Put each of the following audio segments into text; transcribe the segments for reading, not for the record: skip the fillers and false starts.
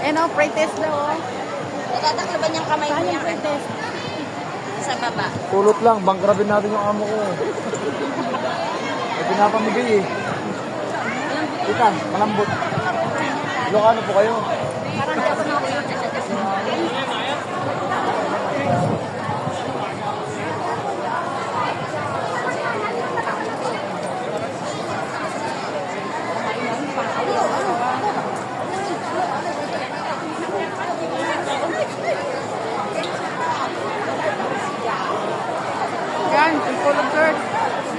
o, pretest daw, o. Natatakloban niyang kamay Saan niya. yung pretest? Sa baba. Pulot lang, bangkrabin natin yung amo ko. May pinapamigay eh. Ika, malambot. Ilocano po kayo. Parang di ako nakuyot. Yan, full of dirt.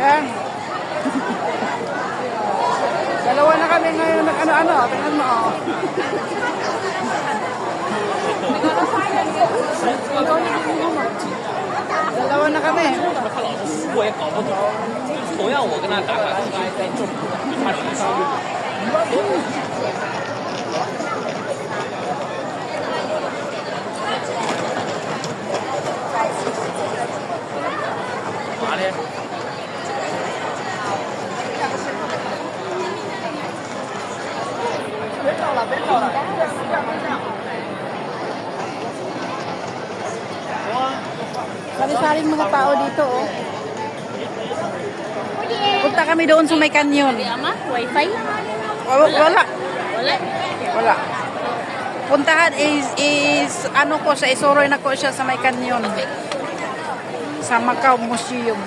Yan. Dalawa na kami ngayon nag-ano-ano. Tingnan mo, o. Dalawa na kami. 我也搞不懂，同样我跟他打打，在中途他是伤。 嘛嘞？ Sari-saring mga tao dito, oh. Punta kami doon sa may kanyon. Ama, wifi? Wala. Wala. Wala. Puntahan is ano ko sa Isoroy na ko siya sa may kanyon. Sa Macau Museum.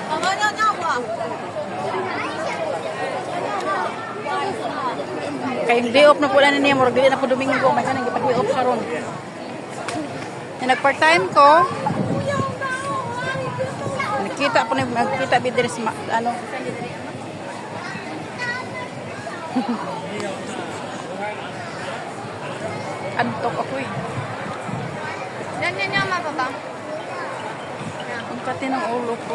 Kay day off na po na niya, murag dili na po Domingo, may kanang gipa day off sa ron. Nag-part time ko. Nakita bidres ano. Antok ako eh. Yan, mababa. Ang pati ng ulo ko.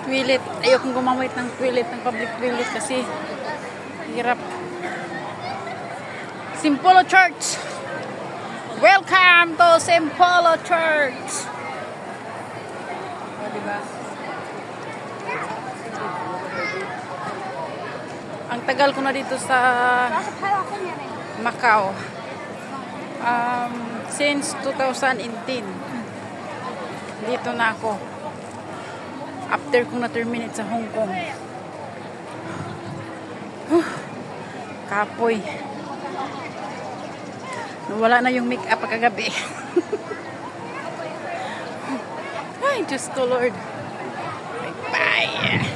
Toilet. Ayokong gumamit ng toilet, ng public toilet kasi hirap. Simpolo Church. Welcome to Simpolo Church. O, diba? Ang tagal ko na dito sa Macau. Since 2018. Dito na ako. After kong na-terminate sa Hong Kong. Kapoy. Wala na yung make-up kagabi. Ay, Diyos ko Lord. Bye-bye.